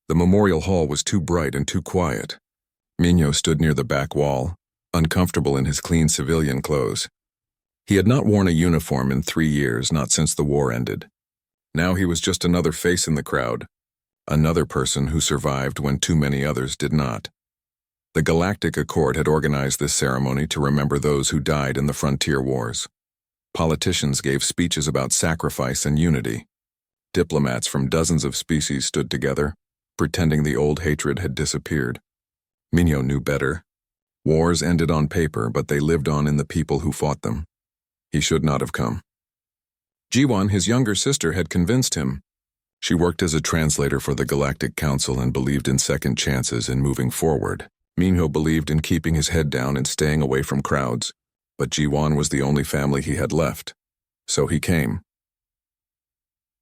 The memorial hall was too bright and too quiet. Minho stood near the back wall, uncomfortable in his clean civilian clothes. He had not worn a uniform in 3 years, not since the war ended. Now he was just another face in the crowd, another person who survived when too many others did not. The Galactic Accord had organized this ceremony to remember those who died in the frontier wars. Politicians gave speeches about sacrifice and unity. Diplomats from dozens of species stood together, pretending the old hatred had disappeared. Minho knew better. Wars ended on paper, but they lived on in the people who fought them. He should not have come. Jiwan, his younger sister, had convinced him. She worked as a translator for the Galactic Council and believed in second chances and moving forward. Minho believed in keeping his head down and staying away from crowds, but Jiwan was the only family he had left. So he came.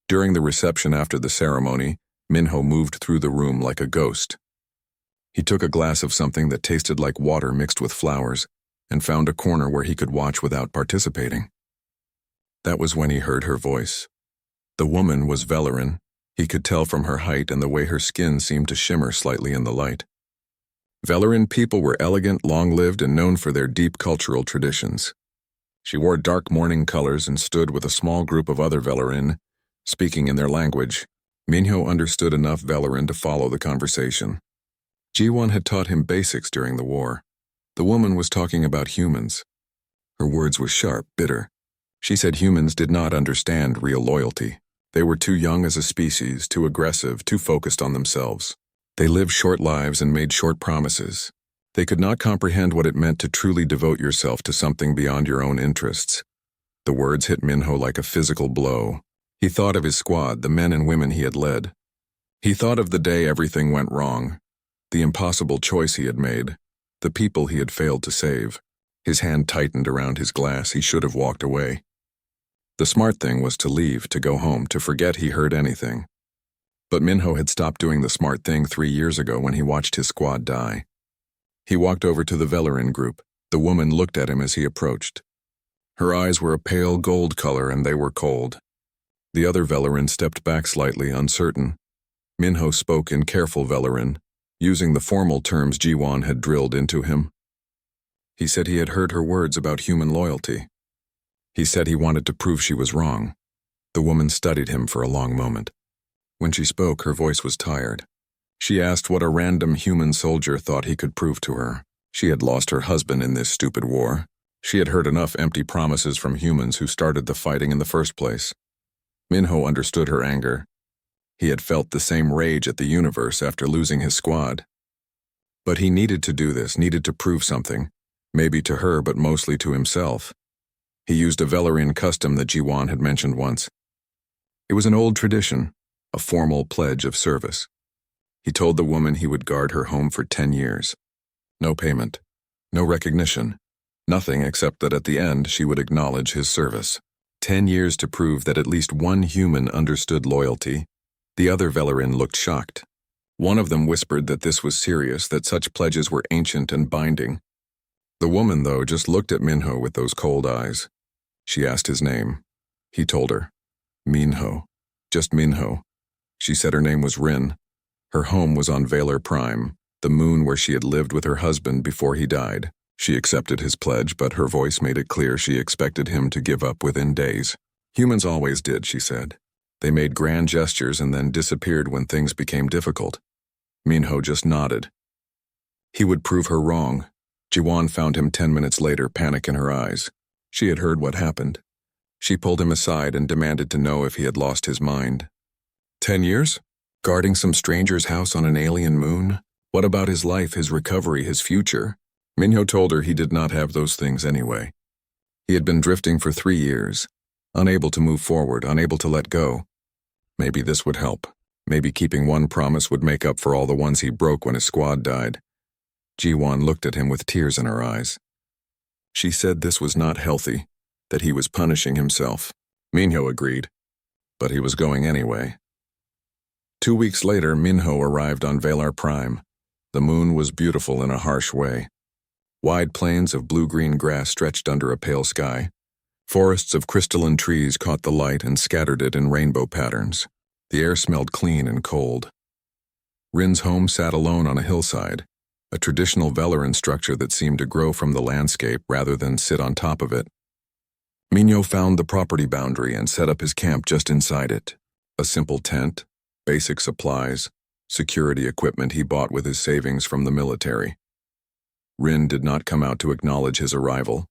During the reception after the ceremony, Minho moved through the room like a ghost. He took a glass of something that tasted like water mixed with flowers and found a corner where he could watch without participating. That was when he heard her voice. The woman was Velarin. He could tell from her height and the way her skin seemed to shimmer slightly in the light. Velarin people were elegant, long-lived, and known for their deep cultural traditions. She wore dark mourning colors and stood with a small group of other Velarin, speaking in their language. Minho understood enough Velarin to follow the conversation. Jiwan had taught him basics during the war. The woman was talking about humans. Her words were sharp, bitter. She said humans did not understand real loyalty. They were too young as a species, too aggressive, too focused on themselves. They lived short lives and made short promises. They could not comprehend what it meant to truly devote yourself to something beyond your own interests. The words hit Minho like a physical blow. He thought of his squad, the men and women he had led. He thought of the day everything went wrong, the impossible choice he had made, the people he had failed to save. His hand tightened around his glass. He should have walked away. The smart thing was to leave, to go home, to forget he heard anything. But Minho had stopped doing the smart thing 3 years ago when he watched his squad die. He walked over to the Velarin group. The woman looked at him as he approached. Her eyes were a pale gold color and they were cold. The other Velarin stepped back slightly, uncertain. Minho spoke in careful Velarin, using the formal terms Jiwan had drilled into him. He said he had heard her words about human loyalty. He said he wanted to prove she was wrong. The woman studied him for a long moment. When she spoke, her voice was tired. She asked what a random human soldier thought he could prove to her. She had lost her husband in this stupid war. She had heard enough empty promises from humans who started the fighting in the first place. Minho understood her anger. He had felt the same rage at the universe after losing his squad. But he needed to do this, needed to prove something, maybe to her but mostly to himself. He used a Velarin custom that Jiwan had mentioned once. It was an old tradition, a formal pledge of service. He told the woman he would guard her home for 10 years. No payment, no recognition, nothing except that at the end she would acknowledge his service. 10 years to prove that at least one human understood loyalty. The other Velarin looked shocked. One of them whispered that this was serious, that such pledges were ancient and binding. The woman, though, just looked at Minho with those cold eyes. She asked his name. He told her. Minho. Just Minho. She said her name was Rin. Her home was on Valar Prime, the moon where she had lived with her husband before he died. She accepted his pledge, but her voice made it clear she expected him to give up within days. Humans always did, she said. They made grand gestures and then disappeared when things became difficult. Minho just nodded. He would prove her wrong. Jiwan found him 10 minutes later, panic in her eyes. She had heard what happened. She pulled him aside and demanded to know if he had lost his mind. 10 years? Guarding some stranger's house on an alien moon? What about his life, his recovery, his future? Minho told her he did not have those things anyway. He had been drifting for 3 years, unable to move forward, unable to let go. Maybe this would help. Maybe keeping one promise would make up for all the ones he broke when his squad died. Jiwan looked at him with tears in her eyes. She said this was not healthy, that he was punishing himself. Minho agreed, but he was going anyway. 2 weeks later, Minho arrived on Valar Prime. The moon was beautiful in a harsh way. Wide plains of blue-green grass stretched under a pale sky. Forests of crystalline trees caught the light and scattered it in rainbow patterns. The air smelled clean and cold. Rin's home sat alone on a hillside, a traditional Velarin structure that seemed to grow from the landscape rather than sit on top of it. Minho found the property boundary and set up his camp just inside it. A simple tent, basic supplies, security equipment he bought with his savings from the military. Rin did not come out to acknowledge his arrival.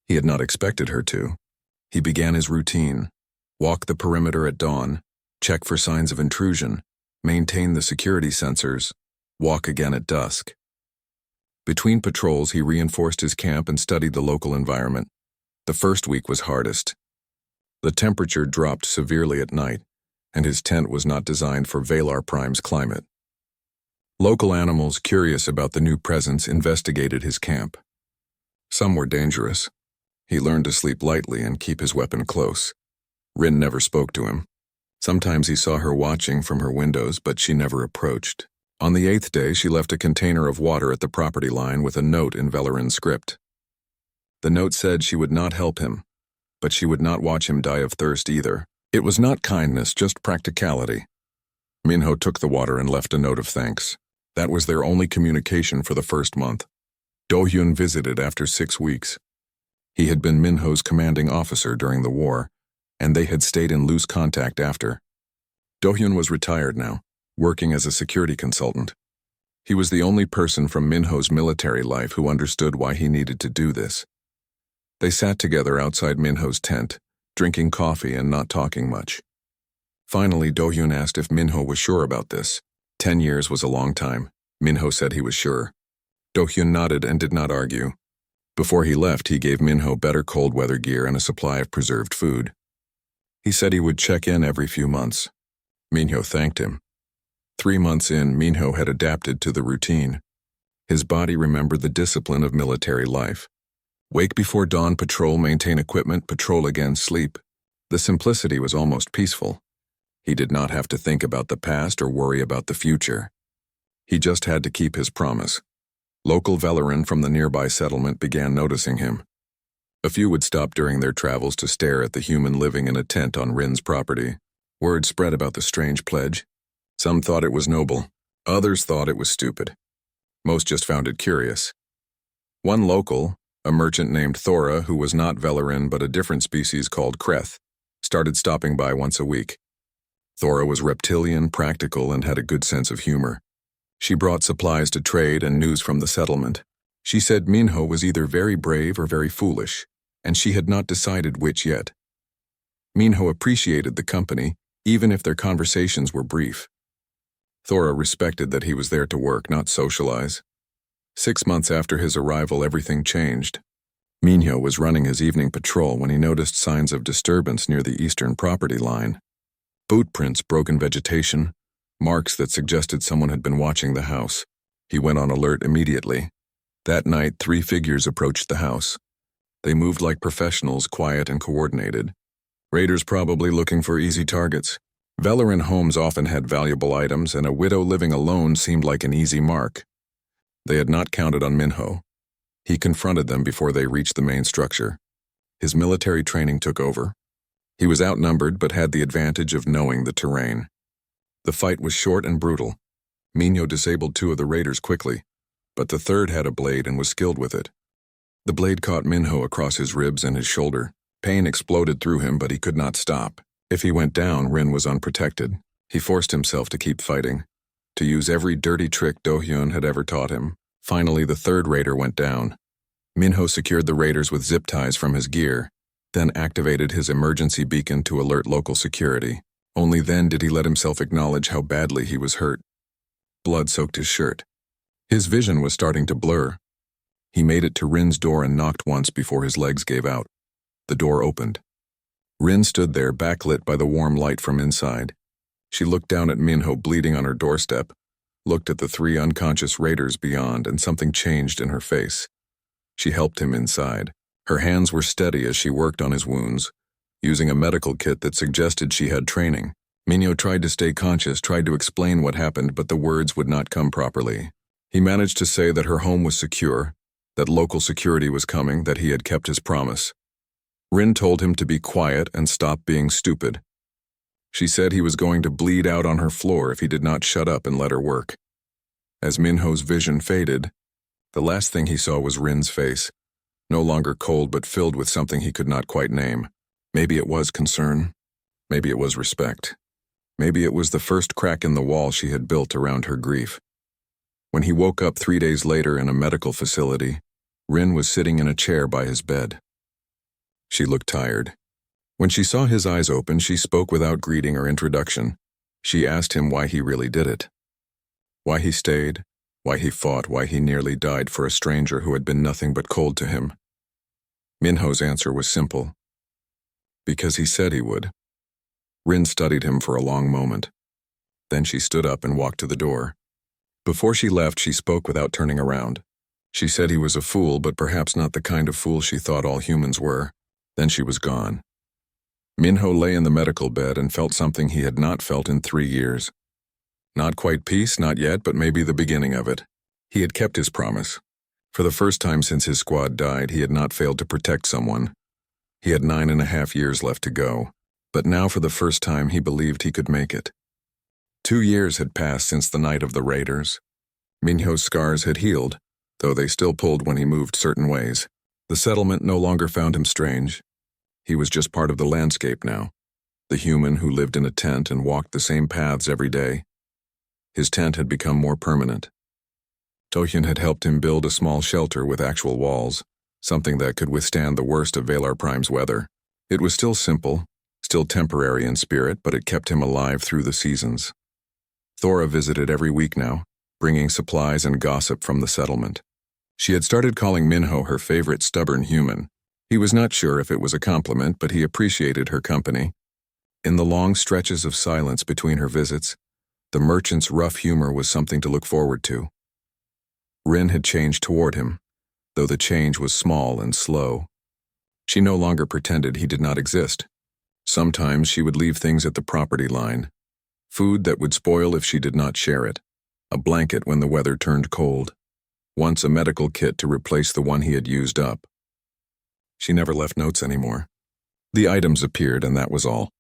He had not expected her to. He began his routine: walk the perimeter at dawn, check for signs of intrusion, maintain the security sensors, walk again at dusk. Between patrols, he reinforced his camp and studied the local environment. The first week was hardest. The temperature dropped severely at night, and his tent was not designed for Valar Prime's climate. Local animals, curious about the new presence, investigated his camp. Some were dangerous. He learned to sleep lightly and keep his weapon close. Rin never spoke to him. Sometimes he saw her watching from her windows, but she never approached. On the 8th day, she left a container of water at the property line with a note in Velarin script. The note said she would not help him, but she would not watch him die of thirst either. It was not kindness, just practicality. Minho took the water and left a note of thanks. That was their only communication for the first month. Do-hyun visited after 6 weeks. He had been Minho's commanding officer during the war, and they had stayed in loose contact after. Do-hyun was retired now, working as a security consultant. He was the only person from Minho's military life who understood why he needed to do this. They sat together outside Minho's tent, drinking coffee and not talking much. Finally, Do-hyun asked if Minho was sure about this. 10 years was a long time. Minho said he was sure. Do-hyun nodded and did not argue. Before he left, he gave Minho better cold weather gear and a supply of preserved food. He said he would check in every few months. Minho thanked him. 3 months in, Minho had adapted to the routine. His body remembered the discipline of military life. Wake before dawn, patrol, maintain equipment, patrol again, sleep. The simplicity was almost peaceful. He did not have to think about the past or worry about the future. He just had to keep his promise. Local Velarin from the nearby settlement began noticing him. A few would stop during their travels to stare at the human living in a tent on Rin's property. Word spread about the strange pledge. Some thought it was noble. Others thought it was stupid. Most just found it curious. One local, a merchant named Thora, who was not Velarin but a different species called Kreth, started stopping by once a week. Thora was reptilian, practical, and had a good sense of humor. She brought supplies to trade and news from the settlement. She said Minho was either very brave or very foolish, and she had not decided which yet. Minho appreciated the company, even if their conversations were brief. Thora respected that he was there to work, not socialize. 6 months after his arrival, everything changed. Minho was running his evening patrol when he noticed signs of disturbance near the eastern property line. Boot prints, broken vegetation, marks that suggested someone had been watching the house. He went on alert immediately. That night, 3 figures approached the house. They moved like professionals, quiet and coordinated. Raiders probably looking for easy targets. Velarin homes often had valuable items, and a widow living alone seemed like an easy mark. They had not counted on Minho. He confronted them before they reached the main structure. His military training took over. He was outnumbered but had the advantage of knowing the terrain. The fight was short and brutal. Minho disabled 2 of the raiders quickly, but the third had a blade and was skilled with it. The blade caught Minho across his ribs and his shoulder. Pain exploded through him, but he could not stop. If he went down, Rin was unprotected. He forced himself to keep fighting, to use every dirty trick Do-hyun had ever taught him. Finally, the third raider went down. Minho secured the raiders with zip ties from his gear, then activated his emergency beacon to alert local security. Only then did he let himself acknowledge how badly he was hurt. Blood soaked his shirt. His vision was starting to blur. He made it to Rin's door and knocked once before his legs gave out. The door opened. Rin stood there, backlit by the warm light from inside. She looked down at Minho bleeding on her doorstep, looked at the 3 unconscious raiders beyond, and something changed in her face. She helped him inside. Her hands were steady as she worked on his wounds, using a medical kit that suggested she had training. Minho tried to stay conscious, tried to explain what happened, but the words would not come properly. He managed to say that her home was secure, that local security was coming, that he had kept his promise. Rin told him to be quiet and stop being stupid. She said he was going to bleed out on her floor if he did not shut up and let her work. As Minho's vision faded, the last thing he saw was Rin's face, no longer cold but filled with something he could not quite name. Maybe it was concern. Maybe it was respect. Maybe it was the first crack in the wall she had built around her grief. When he woke up 3 days later in a medical facility, Rin was sitting in a chair by his bed. She looked tired. When she saw his eyes open, she spoke without greeting or introduction. She asked him why he really did it. Why he stayed, why he fought, why he nearly died for a stranger who had been nothing but cold to him. Minho's answer was simple. Because he said he would. Rin studied him for a long moment. Then she stood up and walked to the door. Before she left, she spoke without turning around. She said he was a fool, but perhaps not the kind of fool she thought all humans were. Then she was gone. Minho lay in the medical bed and felt something he had not felt in 3 years. Not quite peace, not yet, but maybe the beginning of it. He had kept his promise. For the first time since his squad died, he had not failed to protect someone. He had 9.5 years left to go, but now for the first time he believed he could make it. 2 years had passed since the night of the raiders. Minho's scars had healed, though they still pulled when he moved certain ways. The settlement no longer found him strange. He was just part of the landscape now, the human who lived in a tent and walked the same paths every day. His tent had become more permanent. Tohyun had helped him build a small shelter with actual walls, something that could withstand the worst of Valar Prime's weather. It was still simple, still temporary in spirit, but it kept him alive through the seasons. Thora visited every week now, bringing supplies and gossip from the settlement. She had started calling Minho her favorite stubborn human. He was not sure if it was a compliment, but he appreciated her company. In the long stretches of silence between her visits, the merchant's rough humor was something to look forward to. Rin had changed toward him, though the change was small and slow. She no longer pretended he did not exist. Sometimes she would leave things at the property line. Food that would spoil if she did not share it. A blanket when the weather turned cold. Once a medical kit to replace the one he had used up. She never left notes anymore. The items appeared and that was all.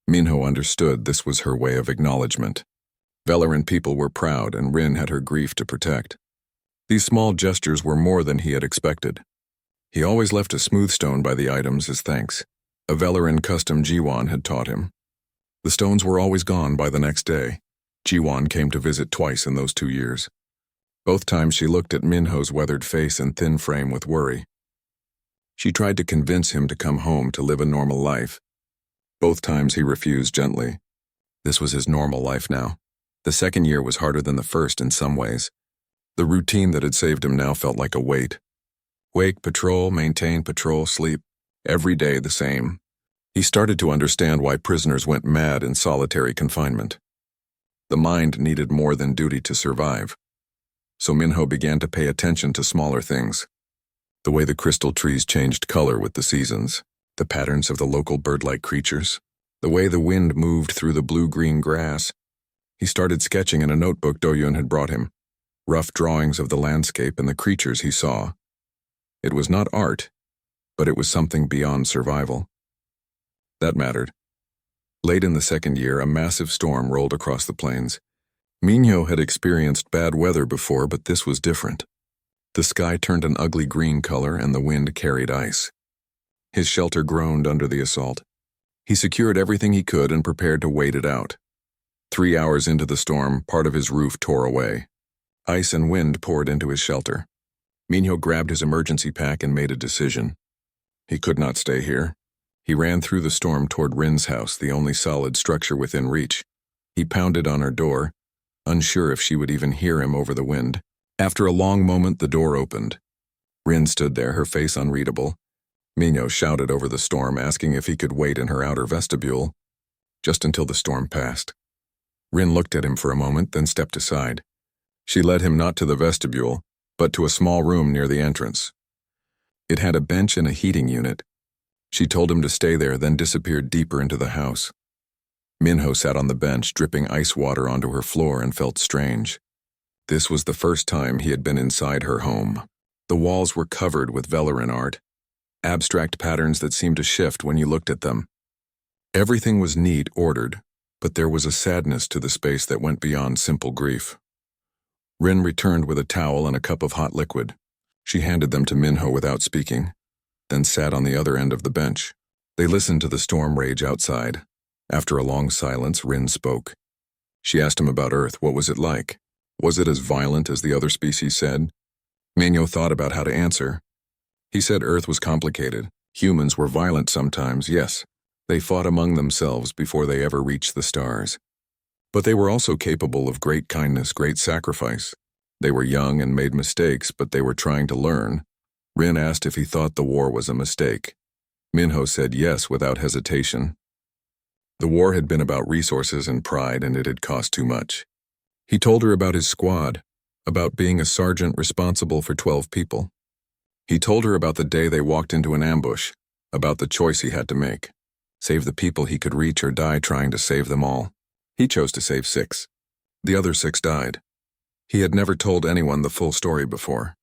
Minho understood this was her way of acknowledgement. Velarin people were proud and Rin had her grief to protect. These small gestures were more than he had expected. He always left a smooth stone by the items as thanks. A Velarin custom Jiwan had taught him. The stones were always gone by the next day. Jiwan came to visit twice in those 2 years. Both times she looked at Minho's weathered face and thin frame with worry. She tried to convince him to come home to live a normal life. Both times he refused gently. This was his normal life now. The second year was harder than the first in some ways. The routine that had saved him now felt like a weight. Wake, patrol, maintain, patrol, sleep. Every day the same. He started to understand why prisoners went mad in solitary confinement. The mind needed more than duty to survive. So Minho began to pay attention to smaller things. The way the crystal trees changed color with the seasons, the patterns of the local bird-like creatures, the way the wind moved through the blue-green grass. He started sketching in a notebook Doyun had brought him, rough drawings of the landscape and the creatures he saw. It was not art, but it was something beyond survival. That mattered. Late in the second year, a massive storm rolled across the plains. Minho had experienced bad weather before, but this was different. The sky turned an ugly green color and the wind carried ice. His shelter groaned under the assault. He secured everything he could and prepared to wait it out. 3 hours into the storm, part of his roof tore away. Ice and wind poured into his shelter. Minho grabbed his emergency pack and made a decision. He could not stay here. He ran through the storm toward Rin's house, the only solid structure within reach. He pounded on her door, unsure if she would even hear him over the wind. After a long moment, the door opened. Rin stood there, her face unreadable. Minho shouted over the storm, asking if he could wait in her outer vestibule, just until the storm passed. Rin looked at him for a moment, then stepped aside. She led him not to the vestibule, but to a small room near the entrance. It had a bench and a heating unit. She told him to stay there, then disappeared deeper into the house. Minho sat on the bench, dripping ice water onto her floor, and felt strange. This was the first time he had been inside her home. The walls were covered with Velarin art, abstract patterns that seemed to shift when you looked at them. Everything was neat, ordered, but there was a sadness to the space that went beyond simple grief. Rin returned with a towel and a cup of hot liquid. She handed them to Minho without speaking, then sat on the other end of the bench. They listened to the storm rage outside. After a long silence, Rin spoke. She asked him about Earth. What was it like? Was it as violent as the other species said? Minho thought about how to answer. He said Earth was complicated. Humans were violent sometimes, yes. They fought among themselves before they ever reached the stars. But they were also capable of great kindness, great sacrifice. They were young and made mistakes, but they were trying to learn. Rin asked if he thought the war was a mistake. Minho said yes without hesitation. The war had been about resources and pride, and it had cost too much. He told her about his squad, about being a sergeant responsible for 12 people. He told her about the day they walked into an ambush, about the choice he had to make. Save the people he could reach or die trying to save them all. He chose to save 6. The other 6 died. He had never told anyone the full story before.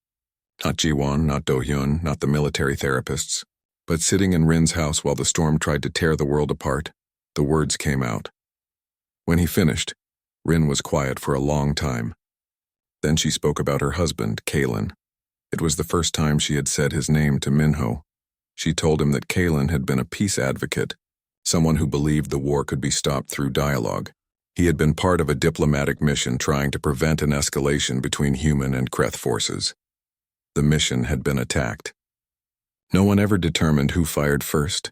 Not Jiwon, not Do-hyun, not the military therapists. But sitting in Rin's house while the storm tried to tear the world apart, the words came out. When he finished, Rin was quiet for a long time. Then she spoke about her husband, Kalen. It was the first time she had said his name to Minho. She told him that Kalen had been a peace advocate, someone who believed the war could be stopped through dialogue. He had been part of a diplomatic mission trying to prevent an escalation between human and Kreth forces. The mission had been attacked. No one ever determined who fired first.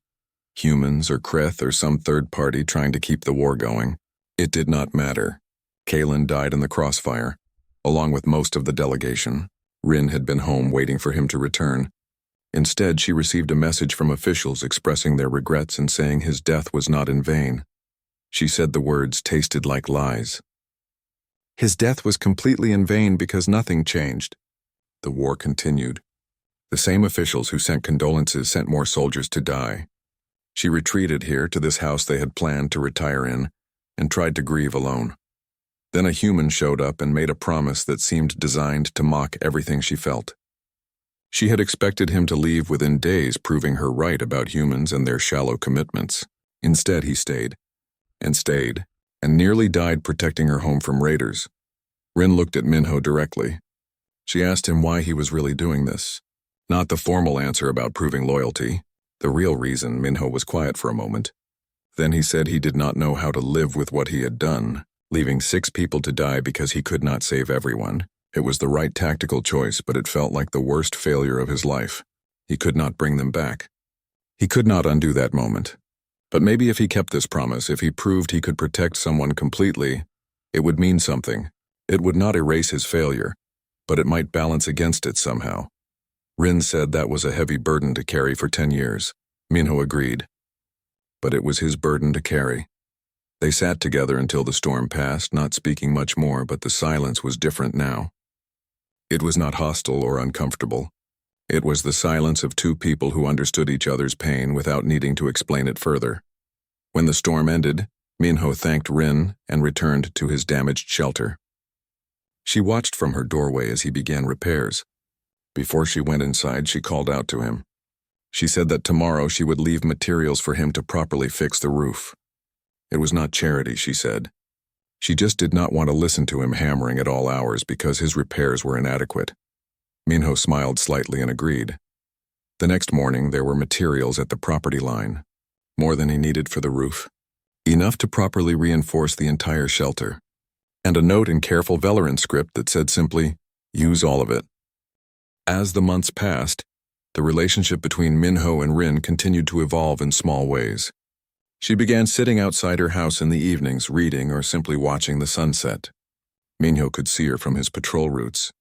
Humans or Kreth or some third party trying to keep the war going. It did not matter. Kalen died in the crossfire, along with most of the delegation. Rin had been home waiting for him to return. Instead, she received a message from officials expressing their regrets and saying his death was not in vain. She said the words tasted like lies. His death was completely in vain because nothing changed. The war continued. The same officials who sent condolences sent more soldiers to die. She retreated here to this house they had planned to retire in and tried to grieve alone. Then a human showed up and made a promise that seemed designed to mock everything she felt. She had expected him to leave within days, proving her right about humans and their shallow commitments. Instead, he stayed, and nearly died protecting her home from raiders. Rin looked at Minho directly. She asked him why he was really doing this. Not the formal answer about proving loyalty. The real reason. Minho was quiet for a moment. Then he said he did not know how to live with what he had done, leaving 6 people to die because he could not save everyone. It was the right tactical choice, but it felt like the worst failure of his life. He could not bring them back. He could not undo that moment. But maybe if he kept this promise, if he proved he could protect someone completely, it would mean something. It would not erase his failure, but it might balance against it somehow. Rin said that was a heavy burden to carry for 10 years. Minho agreed. But it was his burden to carry. They sat together until the storm passed, not speaking much more, but the silence was different now. It was not hostile or uncomfortable. It was the silence of 2 people who understood each other's pain without needing to explain it further. When the storm ended, Minho thanked Rin and returned to his damaged shelter. She watched from her doorway as he began repairs. Before she went inside, she called out to him. She said that tomorrow she would leave materials for him to properly fix the roof. It was not charity, she said. She just did not want to listen to him hammering at all hours because his repairs were inadequate. Minho smiled slightly and agreed. The next morning, there were materials at the property line. More than he needed for the roof. Enough to properly reinforce the entire shelter. And a note in careful Velarin script that said simply, "Use all of it." As the months passed, the relationship between Minho and Rin continued to evolve in small ways. She began sitting outside her house in the evenings, reading or simply watching the sunset. Minho could see her from his patrol routes.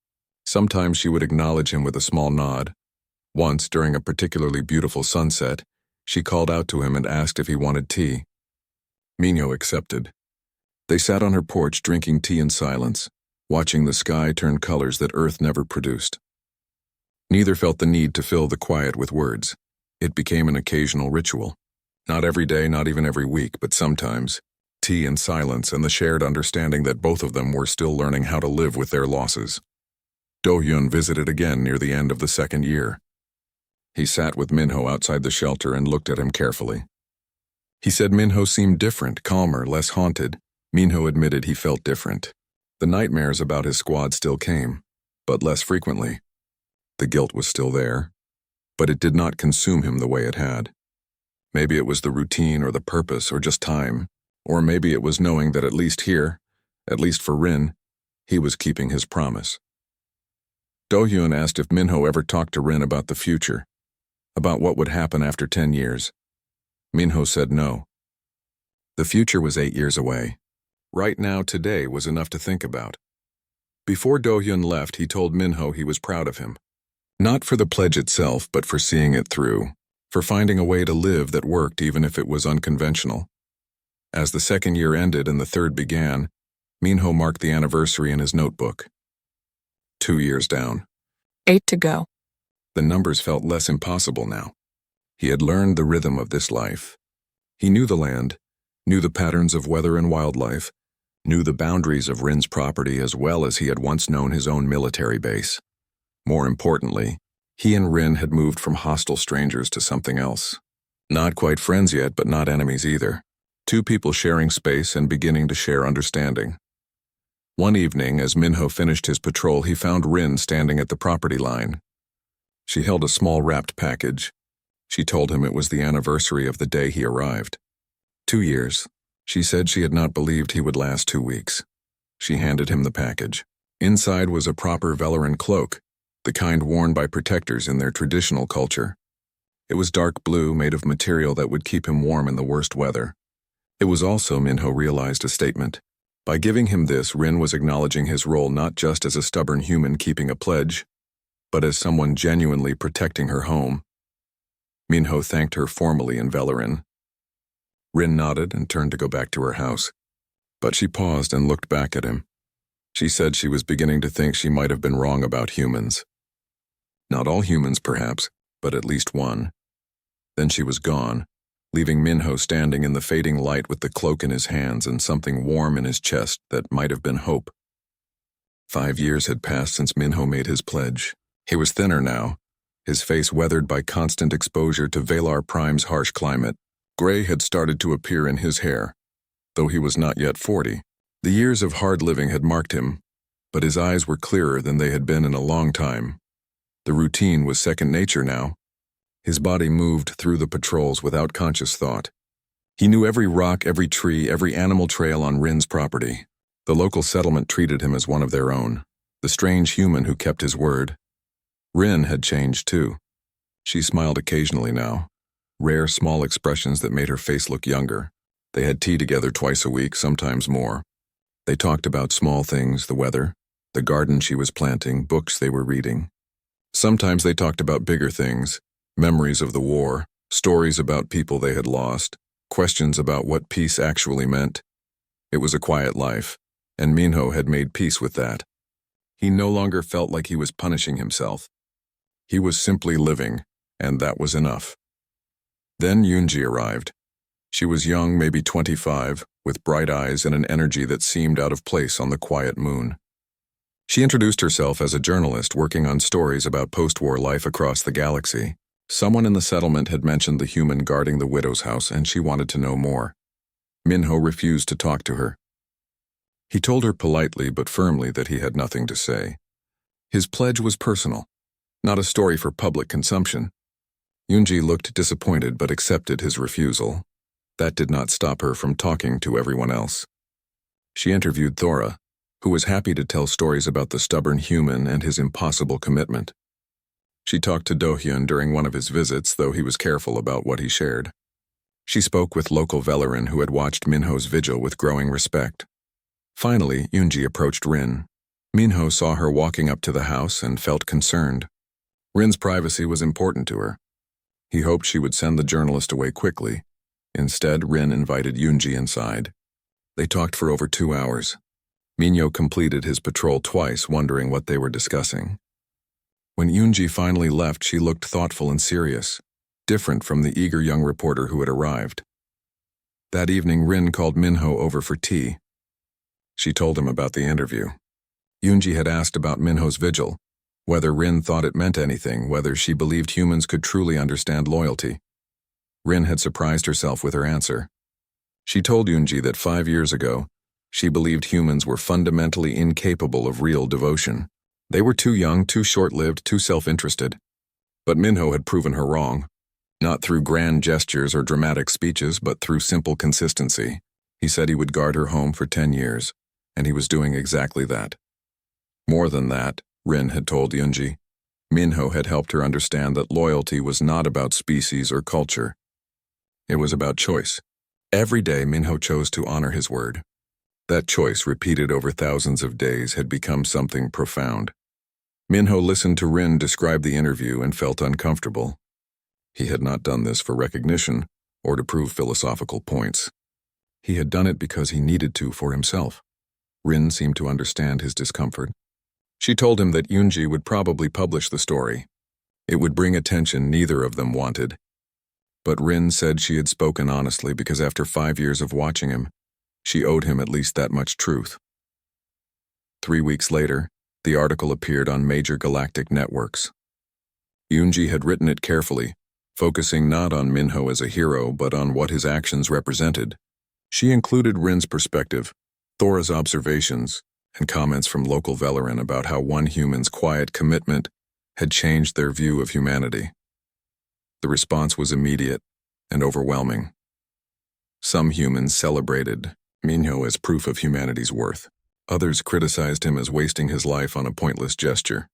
Sometimes she would acknowledge him with a small nod. Once, during a particularly beautiful sunset, she called out to him and asked if he wanted tea. Minho accepted. They sat on her porch drinking tea in silence, watching the sky turn colors that Earth never produced. Neither felt the need to fill the quiet with words. It became an occasional ritual. Not every day, not even every week, but sometimes. Tea and silence and the shared understanding that both of them were still learning how to live with their losses. Do-hyun visited again near the end of the 2nd year. He sat with Minho outside the shelter and looked at him carefully. He said Minho seemed different, calmer, less haunted. Minho admitted he felt different. The nightmares about his squad still came, but less frequently. The guilt was still there, but it did not consume him the way it had. Maybe it was the routine or the purpose or just time, or maybe it was knowing that at least here, at least for Rin, he was keeping his promise. Do-hyun asked if Minho ever talked to Rin about the future, about what would happen after 10 years. Minho said no. The future was 8 years away. Right now, today was enough to think about. Before Do-hyun left, he told Minho he was proud of him. Not for the pledge itself, but for seeing it through, for finding a way to live that worked even if it was unconventional. As the second year ended and the third began, Minho marked the anniversary in his notebook. 2 years down. 8 to go. The numbers felt less impossible now. He had learned the rhythm of this life. He knew the land, knew the patterns of weather and wildlife, knew the boundaries of Rin's property as well as he had once known his own military base. More importantly, he and Rin had moved from hostile strangers to something else. Not quite friends yet, but not enemies either. Two people sharing space and beginning to share understanding. One evening, as Minho finished his patrol, he found Rin standing at the property line. She held a small wrapped package. She told him it was the anniversary of the day he arrived. 2 years. She said she had not believed he would last 2 weeks. She handed him the package. Inside was a proper Velaran cloak, the kind worn by protectors in their traditional culture. It was dark blue, made of material that would keep him warm in the worst weather. It was also, Minho realized, a statement. By giving him this, Rin was acknowledging his role not just as a stubborn human keeping a pledge, but as someone genuinely protecting her home. Minho thanked her formally in Velaran. Rin nodded and turned to go back to her house, but she paused and looked back at him. She said she was beginning to think she might have been wrong about humans. Not all humans, perhaps, but at least one. Then she was gone, leaving Minho standing in the fading light with the cloak in his hands and something warm in his chest that might have been hope. 5 years had passed since Minho made his pledge. He was thinner now, his face weathered by constant exposure to Valar Prime's harsh climate. Gray had started to appear in his hair, though he was not yet 40. The years of hard living had marked him, but his eyes were clearer than they had been in a long time. The routine was second nature now. His body moved through the patrols without conscious thought. He knew every rock, every tree, every animal trail on Rin's property. The local settlement treated him as one of their own, the strange human who kept his word. Rin had changed too. She smiled occasionally now, rare small expressions that made her face look younger. They had tea together twice a week, sometimes more. They talked about small things, the weather, the garden she was planting, books they were reading. Sometimes they talked about bigger things, memories of the war, stories about people they had lost, questions about what peace actually meant. It was a quiet life, and Minho had made peace with that. He no longer felt like he was punishing himself. He was simply living, and that was enough. Then Yoonji arrived. She was young, maybe 25, with bright eyes and an energy that seemed out of place on the quiet moon. She introduced herself as a journalist working on stories about post-war life across the galaxy. Someone in the settlement had mentioned the human guarding the widow's house, and she wanted to know more. Minho refused to talk to her. He told her politely but firmly that he had nothing to say. His pledge was personal, not a story for public consumption. Yoonji looked disappointed but accepted his refusal. That did not stop her from talking to everyone else. She interviewed Thora, who was happy to tell stories about the stubborn human and his impossible commitment. She talked to Do-hyun during one of his visits, though he was careful about what he shared. She spoke with local Velaran who had watched Minho's vigil with growing respect. Finally, Yoonji approached Rin. Minho saw her walking up to the house and felt concerned. Rin's privacy was important to her. He hoped she would send the journalist away quickly. Instead, Rin invited Yoonji inside. They talked for over 2 hours. Minho completed his patrol twice, wondering what they were discussing. When Yoonji finally left, she looked thoughtful and serious, different from the eager young reporter who had arrived. That evening, Rin called Minho over for tea. She told him about the interview. Yoonji had asked about Minho's vigil, whether Rin thought it meant anything, whether she believed humans could truly understand loyalty. Rin had surprised herself with her answer. She told Yoonji that 5 years ago, she believed humans were fundamentally incapable of real devotion. They were too young, too short-lived, too self-interested. But Minho had proven her wrong, not through grand gestures or dramatic speeches, but through simple consistency. He said he would guard her home for 10 years, and he was doing exactly that. More than that, Rin had told Yoonji, Minho had helped her understand that loyalty was not about species or culture. It was about choice. Every day, Minho chose to honor his word. That choice, repeated over thousands of days, had become something profound. Minho listened to Rin describe the interview and felt uncomfortable. He had not done this for recognition or to prove philosophical points. He had done it because he needed to for himself. Rin seemed to understand his discomfort. She told him that Yoonji would probably publish the story. It would bring attention neither of them wanted. But Rin said she had spoken honestly because after 5 years of watching him, she owed him at least that much truth. 3 weeks later, the article appeared on major galactic networks. Yoonji had written it carefully, focusing not on Minho as a hero but on what his actions represented. She included Rin's perspective, Thora's observations, and comments from local Velarin about how one human's quiet commitment had changed their view of humanity. The response was immediate and overwhelming. Some humans celebrated Minho as proof of humanity's worth. Others criticized him as wasting his life on a pointless gesture.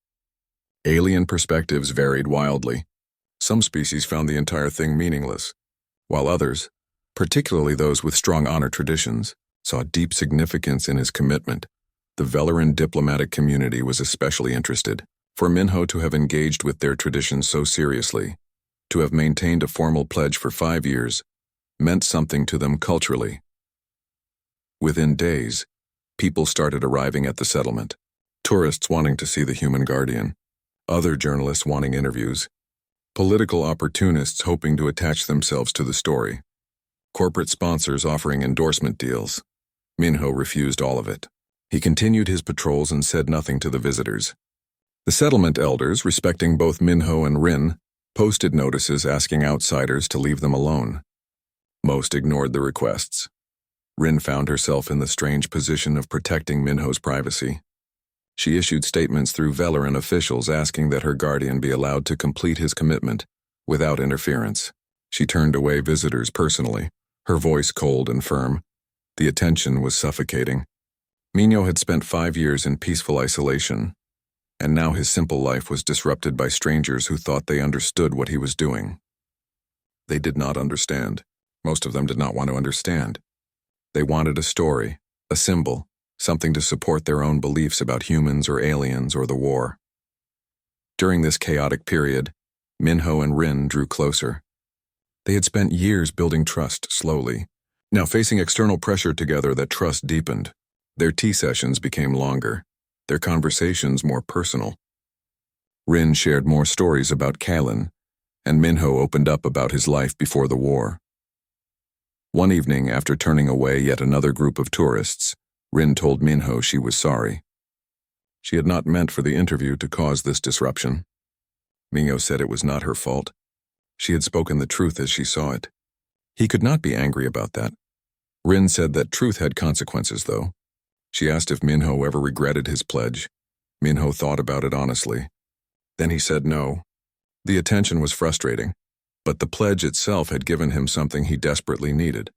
Alien perspectives varied wildly. Some species found the entire thing meaningless, while others, particularly those with strong honor traditions, saw deep significance in his commitment. The Velarin diplomatic community was especially interested. For Minho to have engaged with their traditions so seriously, to have maintained a formal pledge for 5 years, meant something to them culturally. Within days, people started arriving at the settlement. Tourists wanting to see the human guardian, other journalists wanting interviews, political opportunists hoping to attach themselves to the story, corporate sponsors offering endorsement deals. Minho refused all of it. He continued his patrols and said nothing to the visitors. The settlement elders, respecting both Minho and Rin, posted notices asking outsiders to leave them alone. Most ignored the requests. Rin found herself in the strange position of protecting Minho's privacy. She issued statements through Velarin officials asking that her guardian be allowed to complete his commitment without interference. She turned away visitors personally, her voice cold and firm. The attention was suffocating. Minho had spent 5 years in peaceful isolation, and now his simple life was disrupted by strangers who thought they understood what he was doing. They did not understand. Most of them did not want to understand. They wanted a story, a symbol, something to support their own beliefs about humans or aliens or the war. During this chaotic period, Minho and Rin drew closer. They had spent years building trust slowly. Now facing external pressure together, that trust deepened. Their tea sessions became longer, their conversations more personal. Rin shared more stories about Kalin, and Minho opened up about his life before the war. One evening, after turning away yet another group of tourists, Rin told Minho she was sorry. She had not meant for the interview to cause this disruption. Minho said it was not her fault. She had spoken the truth as she saw it. He could not be angry about that. Rin said that truth had consequences, though. She asked if Minho ever regretted his pledge. Minho thought about it honestly. Then he said no. The attention was frustrating, but the pledge itself had given him something he desperately needed.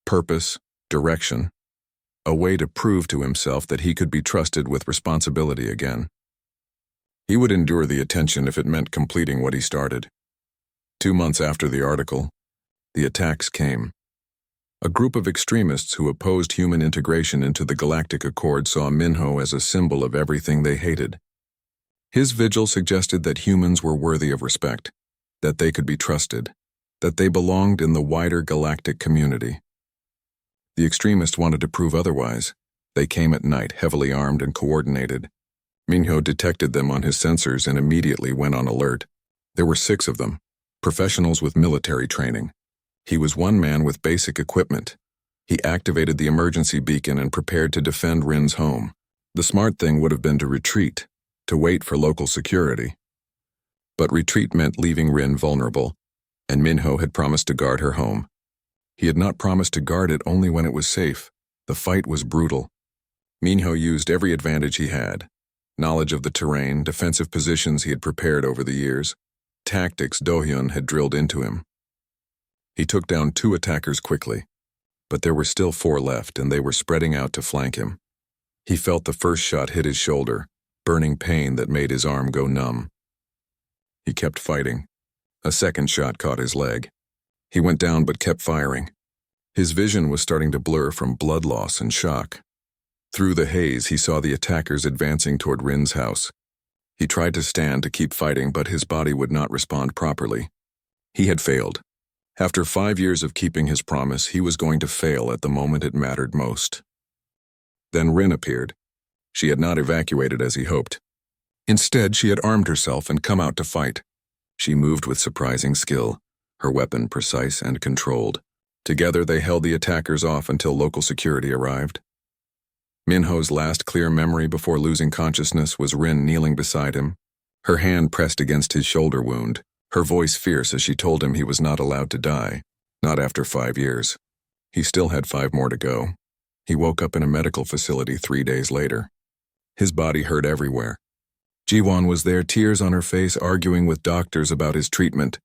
Purpose, direction, a way to prove to himself that he could be trusted with responsibility again. He would endure the attention if it meant completing what he started. 2 months after the article, the attacks came. A group of extremists who opposed human integration into the Galactic Accord saw Minho as a symbol of everything they hated. His vigil suggested that humans were worthy of respect, that they could be trusted, that they belonged in the wider galactic community. The extremists wanted to prove otherwise. They came at night, heavily armed and coordinated. Minho detected them on his sensors and immediately went on alert. There were 6 of them, professionals with military training. He was one man with basic equipment. He activated the emergency beacon and prepared to defend Rin's home. The smart thing would have been to retreat, to wait for local security. But retreat meant leaving Rin vulnerable. and Minho had promised to guard her home. He had not promised to guard it only when it was safe. The fight was brutal. Minho used every advantage he had. Knowledge of the terrain, defensive positions he had prepared over the years, tactics Do-hyun had drilled into him. He took down 2 attackers quickly, but there were still 4 left and they were spreading out to flank him. He felt the first shot hit his shoulder, burning pain that made his arm go numb. He kept fighting. A second shot caught his leg. He went down but kept firing. His vision was starting to blur from blood loss and shock. Through the haze, he saw the attackers advancing toward Rin's house. He tried to stand to keep fighting, but his body would not respond properly. He had failed. After 5 years of keeping his promise, he was going to fail at the moment it mattered most. Then Rin appeared. She had not evacuated as he hoped. Instead, she had armed herself and come out to fight. She moved with surprising skill, her weapon precise and controlled. Together, they held the attackers off until local security arrived. Minho's last clear memory before losing consciousness was Rin kneeling beside him, her hand pressed against his shoulder wound, her voice fierce as she told him he was not allowed to die, not after 5 years. He still had 5 more to go. He woke up in a medical facility 3 days later. His body hurt everywhere. Ji-won was there, tears on her face, arguing with doctors about his treatment.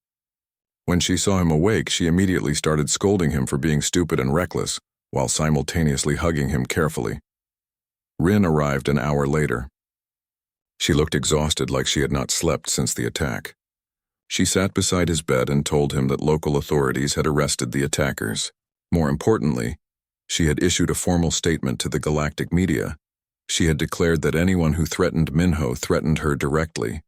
When she saw him awake, she immediately started scolding him for being stupid and reckless, while simultaneously hugging him carefully. Rin arrived an hour later. She looked exhausted, like she had not slept since the attack. She sat beside his bed and told him that local authorities had arrested the attackers. More importantly, she had issued a formal statement to the galactic media. She had declared that anyone who threatened Minho threatened her directly.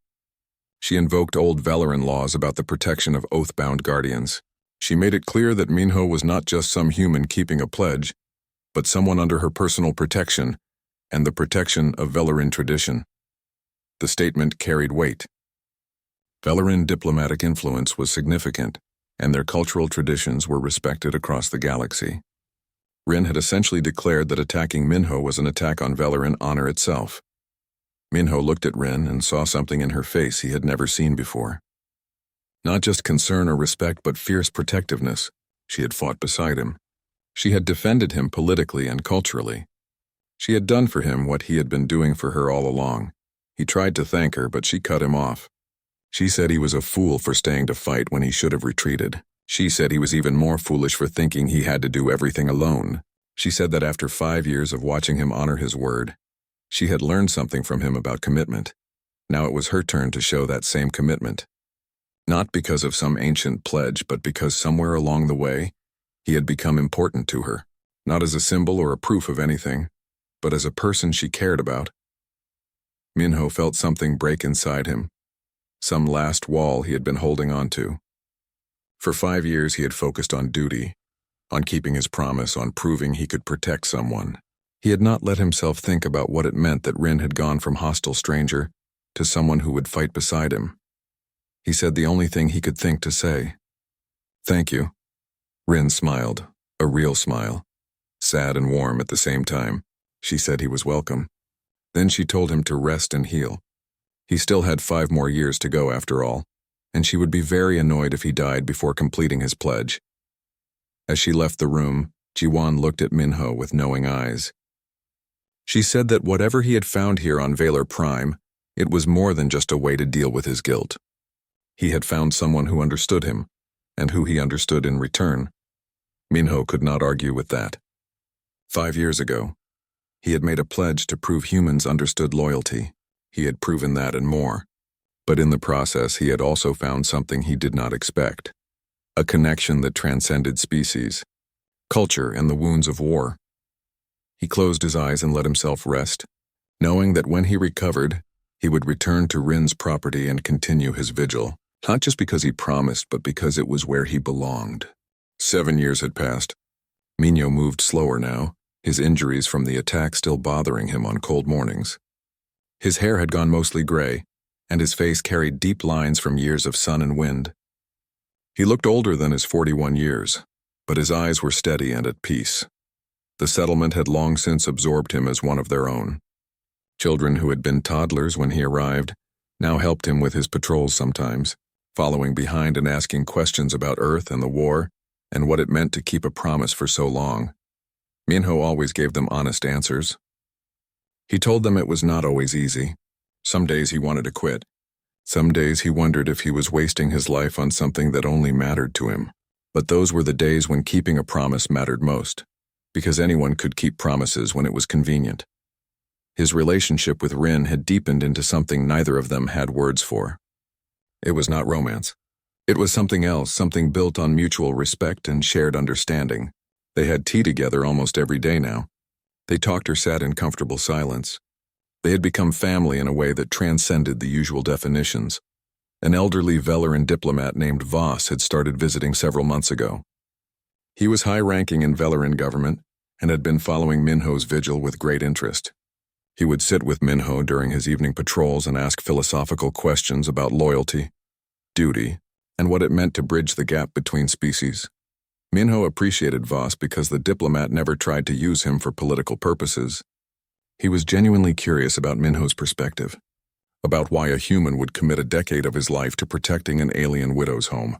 She invoked old Velarin laws about the protection of oath-bound guardians. She made it clear that Minho was not just some human keeping a pledge, but someone under her personal protection and the protection of Velarin tradition. The statement carried weight. Velarin diplomatic influence was significant, and their cultural traditions were respected across the galaxy. Rin had essentially declared that attacking Minho was an attack on Velarin honor itself. Minho looked at Rin and saw something in her face he had never seen before. Not just concern or respect, but fierce protectiveness. She had fought beside him. She had defended him politically and culturally. She had done for him what he had been doing for her all along. He tried to thank her, but she cut him off. She said he was a fool for staying to fight when he should have retreated. She said he was even more foolish for thinking he had to do everything alone. She said that after 5 years of watching him honor his word, she had learned something from him about commitment. Now it was her turn to show that same commitment. Not because of some ancient pledge, but because somewhere along the way, he had become important to her. Not as a symbol or a proof of anything, but as a person she cared about. Minho felt something break inside him, some last wall he had been holding on to. For 5 years he had focused on duty, on keeping his promise, on proving he could protect someone. He had not let himself think about what it meant that Rin had gone from hostile stranger to someone who would fight beside him. He said the only thing he could think to say. "Thank you." Rin smiled, a real smile, sad and warm at the same time. She said he was welcome. Then she told him to rest and heal. He still had 5 more years to go after all, and she would be very annoyed if he died before completing his pledge. As she left the room, Ji-won looked at Minho with knowing eyes. She said that whatever he had found here on Valor Prime, it was more than just a way to deal with his guilt. He had found someone who understood him, and who he understood in return. Minho could not argue with that. 5 years ago, he had made a pledge to prove humans understood loyalty. He had proven that and more. But in the process, he had also found something he did not expect. A connection that transcended species, culture, and the wounds of war. He closed his eyes and let himself rest, knowing that when he recovered, he would return to Rin's property and continue his vigil, not just because he promised, but because it was where he belonged. 7 years had passed. Minho moved slower now, his injuries from the attack still bothering him on cold mornings. His hair had gone mostly gray, and his face carried deep lines from years of sun and wind. He looked older than his 41 years, but his eyes were steady and at peace. The settlement had long since absorbed him as one of their own. Children who had been toddlers when he arrived now helped him with his patrols sometimes. following behind and asking questions about Earth and the war and what it meant to keep a promise for so long. Minho always gave them honest answers. He told them it was not always easy. Some days he wanted to quit. Some days he wondered if he was wasting his life on something that only mattered to him. But those were the days when keeping a promise mattered most, because anyone could keep promises when it was convenient. His relationship with Rin had deepened into something neither of them had words for. It was not romance. It was something else, something built on mutual respect and shared understanding. They had tea together almost every day now. They talked or sat in comfortable silence. They had become family in a way that transcended the usual definitions. An elderly Velaran diplomat named Voss had started visiting several months ago. He was high-ranking in Velaran government and had been following Minho's vigil with great interest. He would sit with Minho during his evening patrols and ask philosophical questions about loyalty, duty, and what it meant to bridge the gap between species. Minho appreciated Voss because the diplomat never tried to use him for political purposes. He was genuinely curious about Minho's perspective, about why a human would commit a decade of his life to protecting an alien widow's home.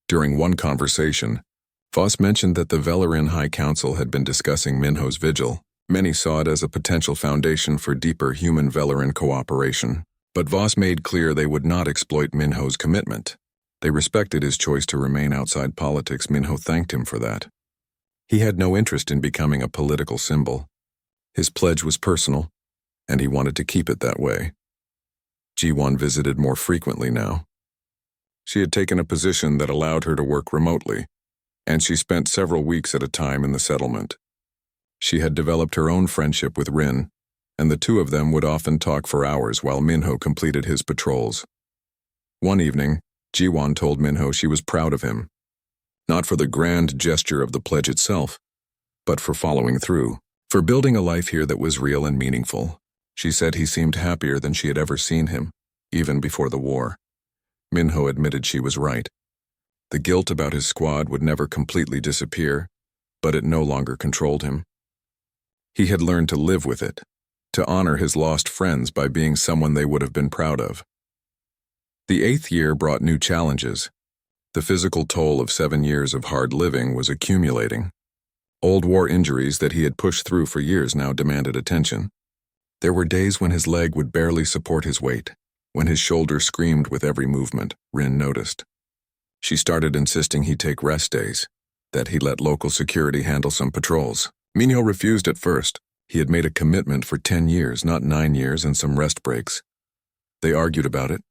During one conversation, Voss mentioned that the Velaran High Council had been discussing Minho's vigil. Many saw it as a potential foundation for deeper human-Velaran cooperation, but Voss made clear they would not exploit Minho's commitment. They respected his choice to remain outside politics. Minho thanked him for that. He had no interest in becoming a political symbol. His pledge was personal, and he wanted to keep it that way. Ji-won visited more frequently now. She had taken a position that allowed her to work remotely, and she spent several weeks at a time in the settlement. She had developed her own friendship with Rin, and the two of them would often talk for hours while Minho completed his patrols. One evening, Ji-won told Minho she was proud of him, not for the grand gesture of the pledge itself, but for following through, for building a life here that was real and meaningful. She said he seemed happier than she had ever seen him, even before the war. Minho admitted she was right. The guilt about his squad would never completely disappear, but it no longer controlled him. He had learned to live with it, to honor his lost friends by being someone they would have been proud of. The 8th year brought new challenges. The physical toll of 7 years of hard living was accumulating. Old war injuries that he had pushed through for years now demanded attention. There were days when his leg would barely support his weight, when his shoulder screamed with every movement, Rin noticed. She started insisting he take rest days, that he let local security handle some patrols. Minho refused at first. He had made a commitment for 10 years, not 9 years and some rest breaks. They argued about it,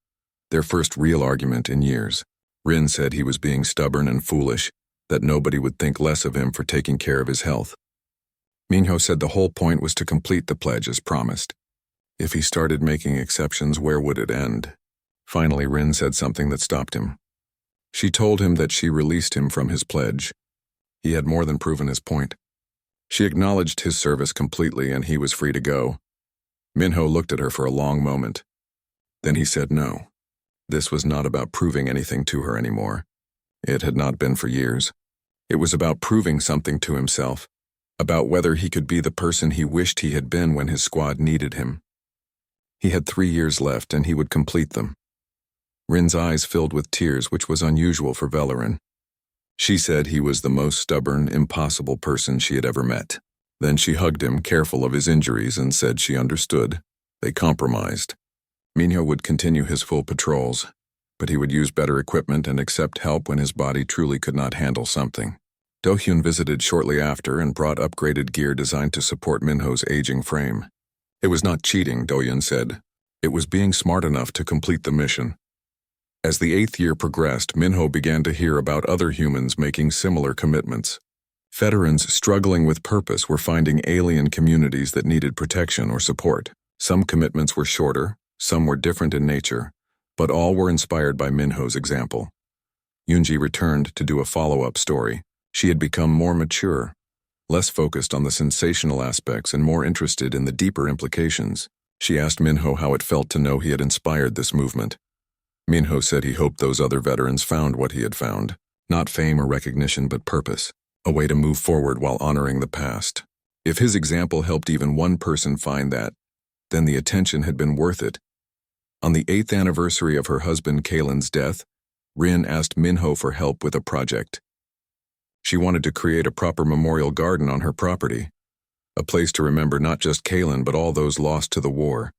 their first real argument in years. Rin said he was being stubborn and foolish, that nobody would think less of him for taking care of his health. Minho said the whole point was to complete the pledge as promised. If he started making exceptions, where would it end? Finally, Rin said something that stopped him. She told him that she released him from his pledge. He had more than proven his point. She acknowledged his service completely and he was free to go. Minho looked at her for a long moment. Then he said no. This was not about proving anything to her anymore. It had not been for years. It was about proving something to himself, about whether he could be the person he wished he had been when his squad needed him. He had 3 years left and he would complete them. Rin's eyes filled with tears, which was unusual for Velaran. She said he was the most stubborn, impossible person she had ever met. Then she hugged him, careful of his injuries, and said she understood. They compromised. Minho would continue his full patrols, but he would use better equipment and accept help when his body truly could not handle something. Do-hyun visited shortly after and brought upgraded gear designed to support Minho's aging frame. It was not cheating, Do-hyun said. It was being smart enough to complete the mission. As the 8th year progressed, Minho began to hear about other humans making similar commitments. Veterans struggling with purpose were finding alien communities that needed protection or support. Some commitments were shorter, some were different in nature, but all were inspired by Minho's example. Yoonji returned to do a follow-up story. She had become more mature, less focused on the sensational aspects and more interested in the deeper implications. She asked Minho how it felt to know he had inspired this movement. Minho said he hoped those other veterans found what he had found, not fame or recognition but purpose, a way to move forward while honoring the past. If his example helped even one person find that, then the attention had been worth it. On the 8th anniversary of her husband Kalen's death, Rin asked Minho for help with a project. She wanted to create a proper memorial garden on her property, a place to remember not just Kalen but all those lost to the war.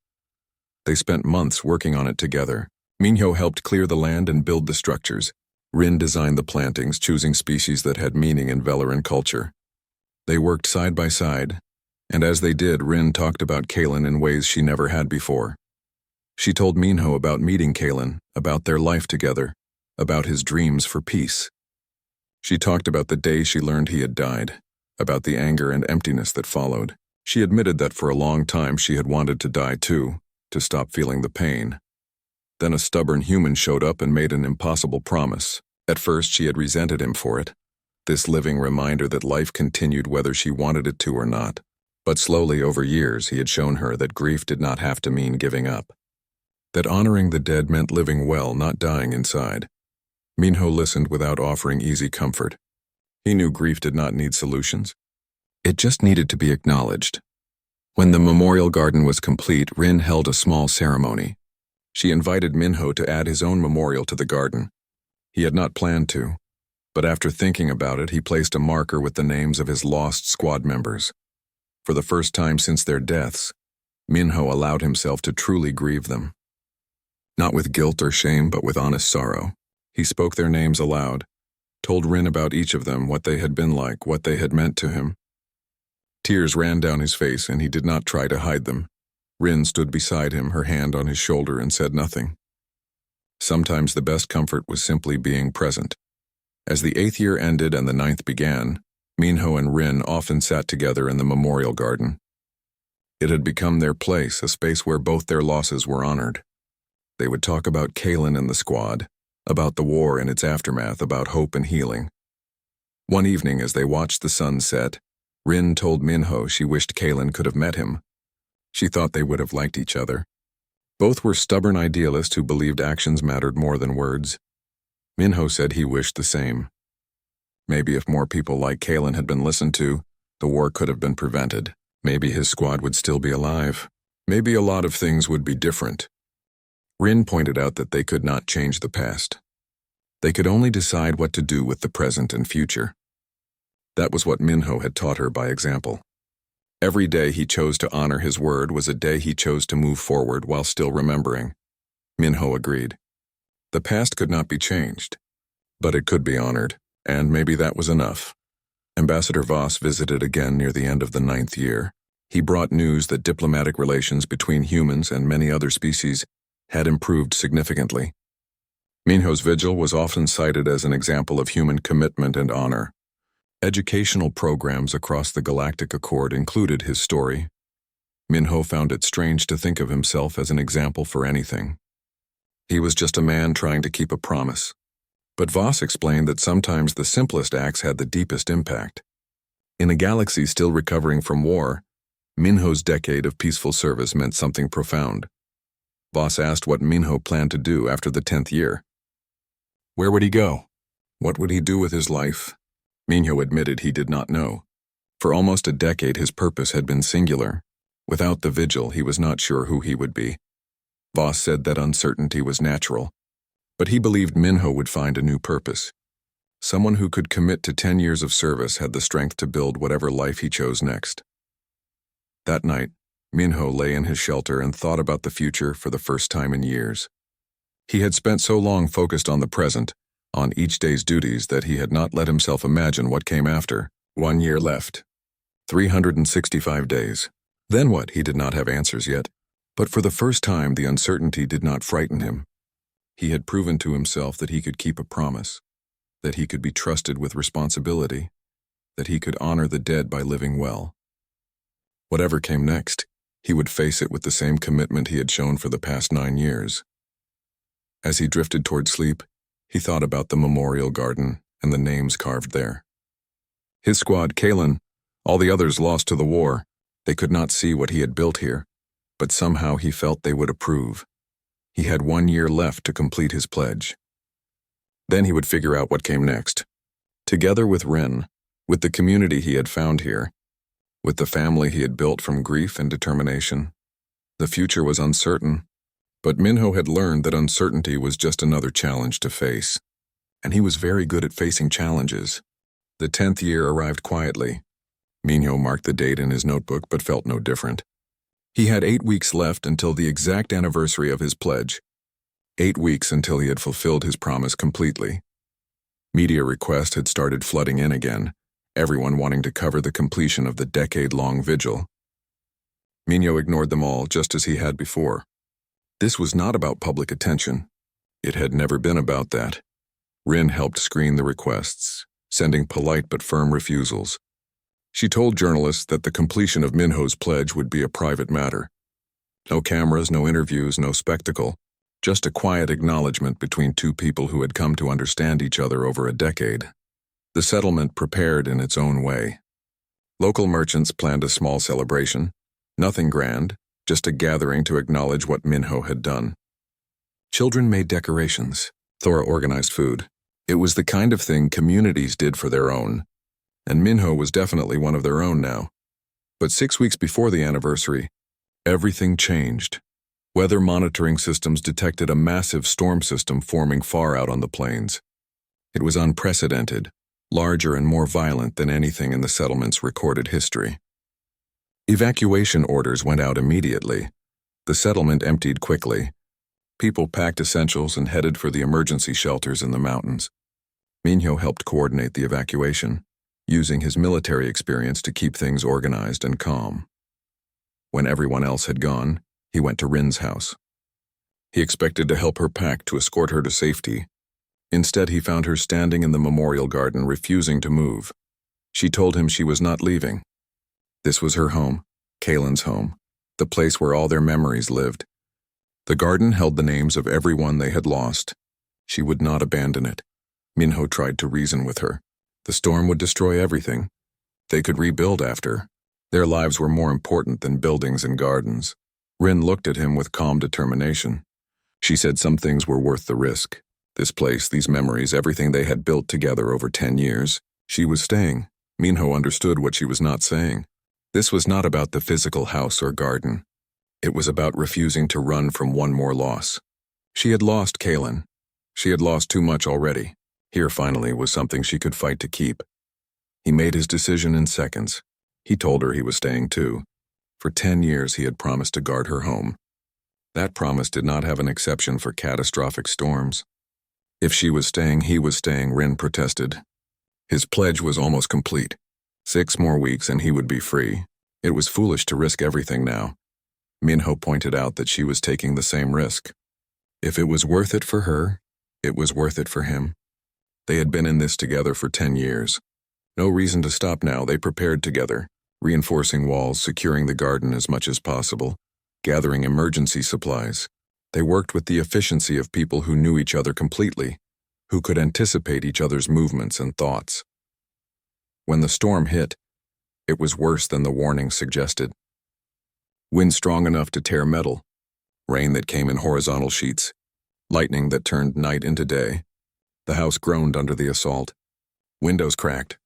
They spent months working on it together. Minho helped clear the land and build the structures. Rin designed the plantings, choosing species that had meaning in Velaran culture. They worked side by side, and as they did, Rin talked about Kalen in ways she never had before. She told Minho about meeting Kalen, about their life together, about his dreams for peace. She talked about the day she learned he had died, about the anger and emptiness that followed. She admitted that for a long time she had wanted to die too, to stop feeling the pain. Then a stubborn human showed up and made an impossible promise. At first she had resented him for it, this living reminder that life continued whether she wanted it to or not. But slowly over years he had shown her that grief did not have to mean giving up. That honoring the dead meant living well, not dying inside. Minho listened without offering easy comfort. He knew grief did not need solutions. It just needed to be acknowledged. When the memorial garden was complete, Rin held a small ceremony. She invited Minho to add his own memorial to the garden. He had not planned to, but after thinking about it, he placed a marker with the names of his lost squad members. For the first time since their deaths, Minho allowed himself to truly grieve them. Not with guilt or shame, but with honest sorrow. He spoke their names aloud, told Rin about each of them, what they had been like, what they had meant to him. Tears ran down his face, and he did not try to hide them. Rin stood beside him, her hand on his shoulder, and said nothing. Sometimes the best comfort was simply being present. As the 8th year ended and the 9th began, Minho and Rin often sat together in the memorial garden. It had become their place, a space where both their losses were honored. They would talk about Kalen and the squad, about the war and its aftermath, about hope and healing. One evening, as they watched the sun set, Rin told Minho she wished Kalen could have met him. She thought they would have liked each other. Both were stubborn idealists who believed actions mattered more than words. Minho said he wished the same. Maybe if more people like Kalen had been listened to, the war could have been prevented. Maybe his squad would still be alive. Maybe a lot of things would be different. Rin pointed out that they could not change the past. They could only decide what to do with the present and future. That was what Minho had taught her by example. Every day he chose to honor his word was a day he chose to move forward while still remembering. Minho agreed. The past could not be changed, but it could be honored, and maybe that was enough. Ambassador Voss visited again near the end of the 9th year. He brought news that diplomatic relations between humans and many other species had improved significantly. Minho's vigil was often cited as an example of human commitment and honor. Educational programs across the Galactic Accord included his story. Minho found it strange to think of himself as an example for anything. He was just a man trying to keep a promise. But Voss explained that sometimes the simplest acts had the deepest impact. In a galaxy still recovering from war, Minho's decade of peaceful service meant something profound. Voss asked what Minho planned to do after the 10th year. Where would he go? What would he do with his life? Minho admitted he did not know. For almost a decade his purpose had been singular. Without the vigil, he was not sure who he would be. Voss said that uncertainty was natural, but he believed Minho would find a new purpose. Someone who could commit to 10 years of service had the strength to build whatever life he chose next. That night, Minho lay in his shelter and thought about the future for the first time in years. He had spent so long focused on the present, on each day's duties, that he had not let himself imagine what came after. 1 year left. 365 days. Then what? He did not have answers yet. But for the first time, the uncertainty did not frighten him. He had proven to himself that he could keep a promise, that he could be trusted with responsibility, that he could honor the dead by living well. Whatever came next, he would face it with the same commitment he had shown for the past 9 years. As he drifted toward sleep, he thought about the memorial garden and the names carved there. His squad, Kalen, all the others lost to the war. They could not see what he had built here, but somehow he felt they would approve. He had 1 year left to complete his pledge. Then he would figure out what came next. Together with Rin, with the community he had found here, with the family he had built from grief and determination. The future was uncertain, But Minho had learned that uncertainty was just another challenge to face, and he was very good at facing challenges. The 10th year arrived quietly. Minho marked the date in his notebook but felt no different. He had 8 weeks left until the exact anniversary of his pledge. 8 weeks until he had fulfilled his promise completely. Media requests had started flooding in again, everyone wanting to cover the completion of the decade-long vigil. Minho ignored them all just as he had before. This was not about public attention. It had never been about that. Rin helped screen the requests, sending polite but firm refusals. She told journalists that the completion of Minho's pledge would be a private matter. No cameras, no interviews, no spectacle, just a quiet acknowledgement between two people who had come to understand each other over a decade. The settlement prepared in its own way. Local merchants planned a small celebration, nothing grand, just a gathering to acknowledge what Minho had done. Children made decorations. Thora organized food. It was the kind of thing communities did for their own, and Minho was definitely one of their own now. But 6 weeks before the anniversary, everything changed. Weather monitoring systems detected a massive storm system forming far out on the plains. It was unprecedented, larger and more violent than anything in the settlement's recorded history. Evacuation orders went out immediately. The settlement emptied quickly. People packed essentials and headed for the emergency shelters in the mountains. Minho helped coordinate the evacuation, using his military experience to keep things organized and calm. When everyone else had gone, he went to Rin's house. He expected to help her pack to escort her to safety. Instead, he found her standing in the memorial garden, refusing to move. She told him she was not leaving. This was her home, Kaylin's home, the place where all their memories lived. The garden held the names of everyone they had lost. She would not abandon it. Minho tried to reason with her. The storm would destroy everything. They could rebuild after. Their lives were more important than buildings and gardens. Rin looked at him with calm determination. She said some things were worth the risk. This place, these memories, everything they had built together over 10 years. She was staying. Minho understood what she was not saying. This was not about the physical house or garden. It was about refusing to run from one more loss. She had lost Kaylin. She had lost too much already. Here finally was something she could fight to keep. He made his decision in seconds. He told her he was staying too. For 10 years he had promised to guard her home. That promise did not have an exception for catastrophic storms. If she was staying, he was staying, Rin protested. His pledge was almost complete. 6 more weeks and he would be free. It was foolish to risk everything now. Minho pointed out that she was taking the same risk. If it was worth it for her, it was worth it for him. They had been in this together for 10 years. No reason to stop now. They prepared together, reinforcing walls, securing the garden as much as possible, gathering emergency supplies. They worked with the efficiency of people who knew each other completely, who could anticipate each other's movements and thoughts. When the storm hit, it was worse than the warning suggested. Wind strong enough to tear metal, rain that came in horizontal sheets, lightning that turned night into day. The house groaned under the assault. Windows cracked.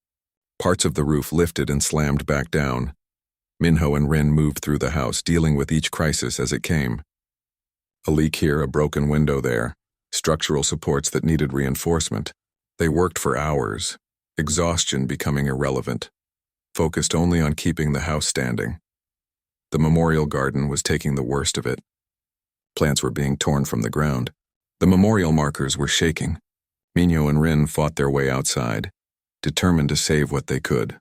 Parts of the roof lifted and slammed back down. Minho and Rin moved through the house, dealing with each crisis as it came. A leak here, a broken window there, structural supports that needed reinforcement. They worked for hours, exhaustion becoming irrelevant, focused only on keeping the house standing. The memorial garden was taking the worst of it. Plants were being torn from the ground. The memorial markers were shaking. Minho and Rin fought their way outside, determined to save what they could.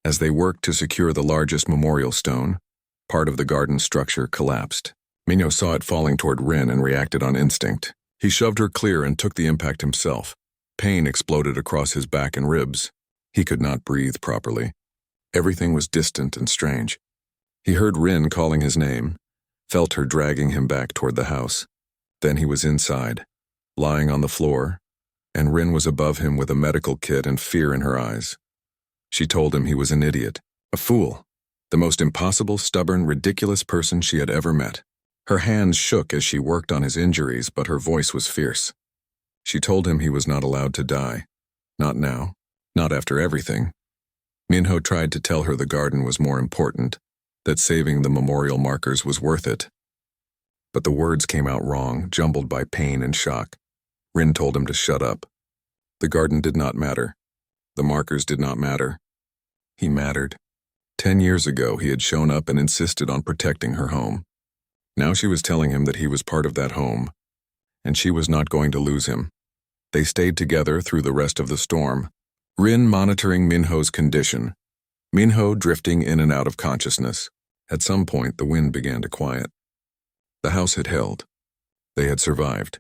As they worked to secure the largest memorial stone, part of the garden structure collapsed. Minho saw it falling toward Rin and reacted on instinct. He shoved her clear and took the impact himself. Pain exploded across his back and ribs. He could not breathe properly. Everything was distant and strange. He heard Rin calling his name, felt her dragging him back toward the house. Then he was inside, lying on the floor, and Rin was above him with a medical kit and fear in her eyes. She told him he was an idiot, a fool, the most impossible, stubborn, ridiculous person she had ever met. Her hands shook as she worked on his injuries, but her voice was fierce. She told him he was not allowed to die. Not now. Not after everything. Minho tried to tell her the garden was more important, that saving the memorial markers was worth it. But the words came out wrong, jumbled by pain and shock. Rin told him to shut up. The garden did not matter. The markers did not matter. He mattered. 10 years ago, he had shown up and insisted on protecting her home. Now she was telling him that he was part of that home, and she was not going to lose him. They stayed together through the rest of the storm, Rin monitoring Minho's condition, Minho drifting in and out of consciousness. At some point, the wind began to quiet. The house had held. They had survived.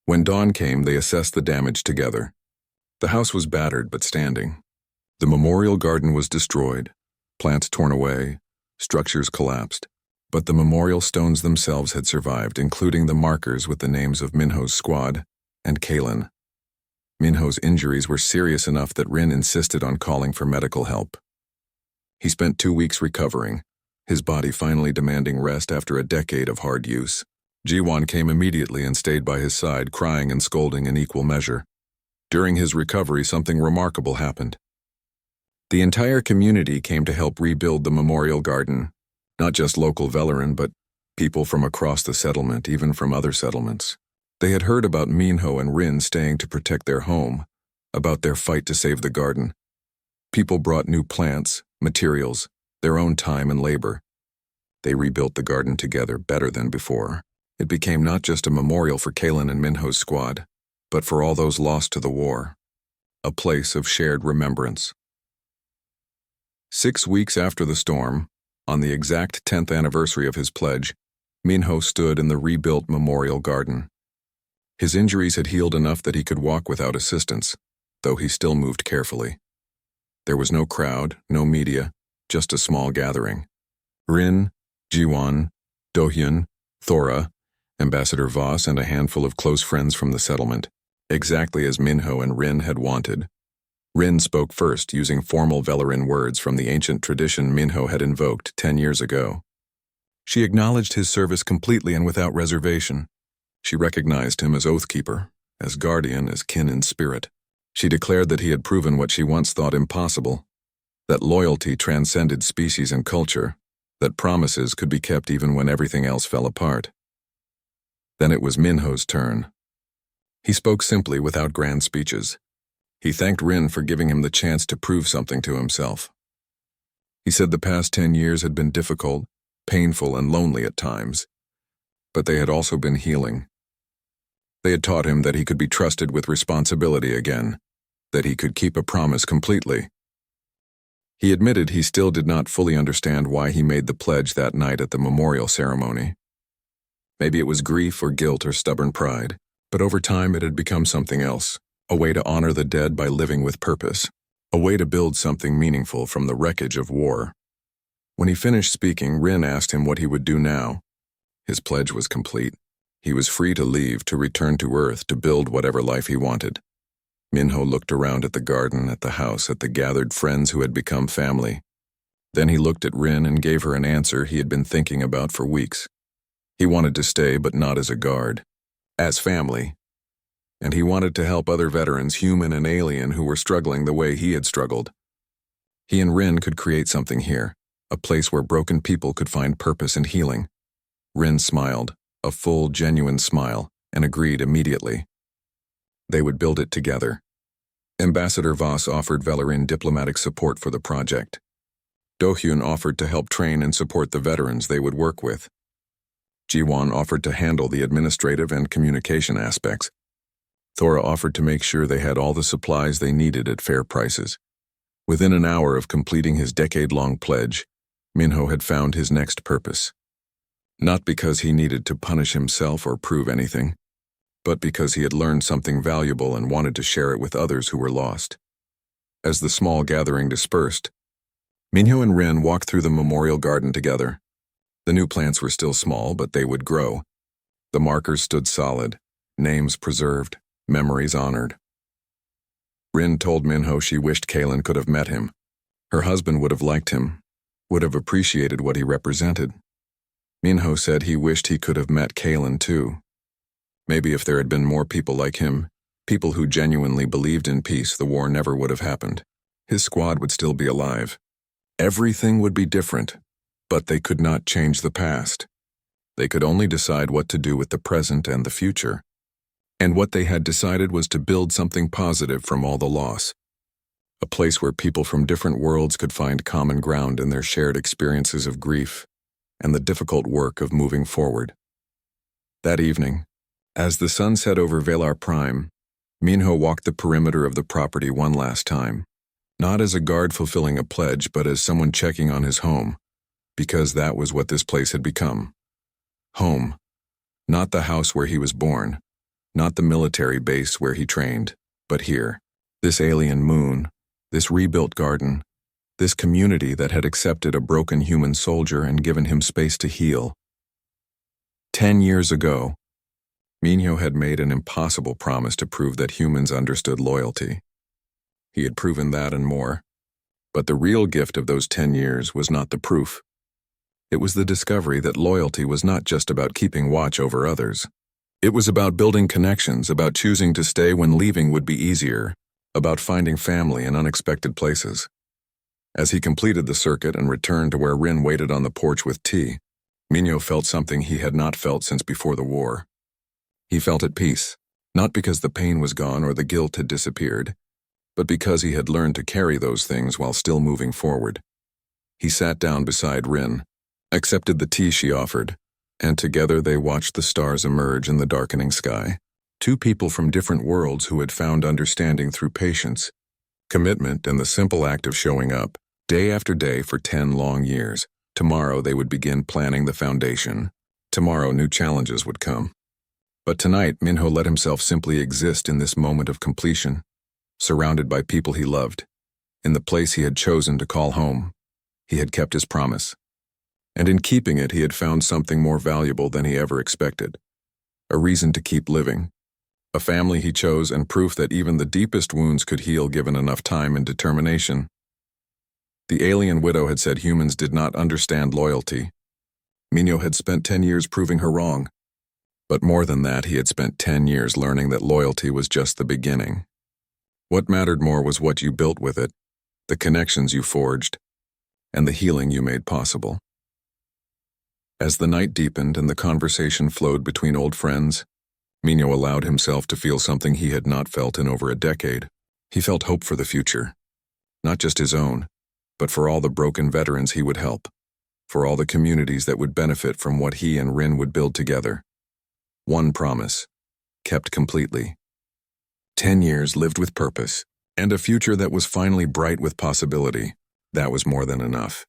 When dawn came, they assessed the damage together. The house was battered but standing. The memorial garden was destroyed, plants torn away, structures collapsed. But the memorial stones themselves had survived, including the markers with the names of Minho's squad and Kalen. Minho's injuries were serious enough that Rin insisted on calling for medical help. He spent 2 weeks recovering, his body finally demanding rest after a decade of hard use. Jiwon came immediately and stayed by his side, crying and scolding in equal measure. During his recovery, something remarkable happened. The entire community came to help rebuild the memorial garden. Not just local Velarin, but people from across the settlement, even from other settlements. They had heard about Minho and Rin staying to protect their home, about their fight to save the garden. People brought new plants, materials, their own time and labor. They rebuilt the garden together better than before. It became not just a memorial for Kalen and Minho's squad, but for all those lost to the war. A place of shared remembrance. 6 weeks after the storm, on the exact 10th anniversary of his pledge, Minho stood in the rebuilt memorial garden. His injuries had healed enough that he could walk without assistance, though he still moved carefully. There was no crowd, no media, just a small gathering. Rin, Jiwon, Dohyun, Thora, Ambassador Voss, and a handful of close friends from the settlement, exactly as Minho and Rin had wanted. Rin spoke first, using formal Velarin words from the ancient tradition Minho had invoked 10 years ago. She acknowledged his service completely and without reservation. She recognized him as Oathkeeper, as guardian, as kin in spirit. She declared that he had proven what she once thought impossible, that loyalty transcended species and culture, that promises could be kept even when everything else fell apart. Then it was Minho's turn. He spoke simply without grand speeches. He thanked Rin for giving him the chance to prove something to himself. He said the past 10 years had been difficult, painful, and lonely at times, but they had also been healing. They had taught him that he could be trusted with responsibility again, that he could keep a promise completely. He admitted he still did not fully understand why he made the pledge that night at the memorial ceremony. Maybe it was grief or guilt or stubborn pride, but over time it had become something else. A way to honor the dead by living with purpose. A way to build something meaningful from the wreckage of war. When he finished speaking, Rin asked him what he would do now. His pledge was complete. He was free to leave, to return to Earth, to build whatever life he wanted. Minho looked around at the garden, at the house, at the gathered friends who had become family. Then he looked at Rin and gave her an answer he had been thinking about for weeks. He wanted to stay, but not as a guard. As family. And he wanted to help other veterans, human and alien, who were struggling the way he had struggled. He and Rin could create something here, a place where broken people could find purpose and healing. Rin smiled, a full, genuine smile, and agreed immediately. They would build it together. Ambassador Voss offered Velarin diplomatic support for the project. Dohyun offered to help train and support the veterans they would work with. Jiwon offered to handle the administrative and communication aspects. Thora offered to make sure they had all the supplies they needed at fair prices. Within an hour of completing his decade-long pledge, Minho had found his next purpose. Not because he needed to punish himself or prove anything, but because he had learned something valuable and wanted to share it with others who were lost. As the small gathering dispersed, Minho and Rin walked through the memorial garden together. The new plants were still small, but they would grow. The markers stood solid, names preserved, memories honored. Rin told Minho she wished Kalen could have met him. Her husband would have liked him, would have appreciated what he represented. Minho said he wished he could have met Kalen too. Maybe if there had been more people like him, people who genuinely believed in peace, the war never would have happened. His squad would still be alive. Everything would be different, but they could not change the past. They could only decide what to do with the present and the future. And what they had decided was to build something positive from all the loss. A place where people from different worlds could find common ground in their shared experiences of grief and the difficult work of moving forward. That evening, as the sun set over Velar Prime, Minho walked the perimeter of the property one last time, not as a guard fulfilling a pledge, but as someone checking on his home, because that was what this place had become. Home. Not the house where he was born, not the military base where he trained, but here, this alien moon, this rebuilt garden, this community that had accepted a broken human soldier and given him space to heal. 10 years ago, Minho had made an impossible promise to prove that humans understood loyalty. He had proven that and more. But the real gift of those 10 years was not the proof. It was the discovery that loyalty was not just about keeping watch over others. It was about building connections, about choosing to stay when leaving would be easier, about finding family in unexpected places. As he completed the circuit and returned to where Rin waited on the porch with tea, Minho felt something he had not felt since before the war. He felt at peace, not because the pain was gone or the guilt had disappeared, but because he had learned to carry those things while still moving forward. He sat down beside Rin, accepted the tea she offered, and together they watched the stars emerge in the darkening sky. Two people from different worlds who had found understanding through patience, commitment, and the simple act of showing up, day after day for 10 long years. Tomorrow they would begin planning the foundation. Tomorrow new challenges would come. But tonight, Minho let himself simply exist in this moment of completion, surrounded by people he loved, in the place he had chosen to call home. He had kept his promise. And in keeping it, he had found something more valuable than he ever expected. A reason to keep living. A family he chose and proof that even the deepest wounds could heal given enough time and determination. The alien widow had said humans did not understand loyalty. Minho had spent 10 years proving her wrong. But more than that, he had spent 10 years learning that loyalty was just the beginning. What mattered more was what you built with it, the connections you forged, and the healing you made possible. As the night deepened and the conversation flowed between old friends, Minho allowed himself to feel something he had not felt in over a decade. He felt hope for the future. Not just his own, but for all the broken veterans he would help, for all the communities that would benefit from what he and Rin would build together. One promise, kept completely. 10 years lived with purpose, and a future that was finally bright with possibility. That was more than enough.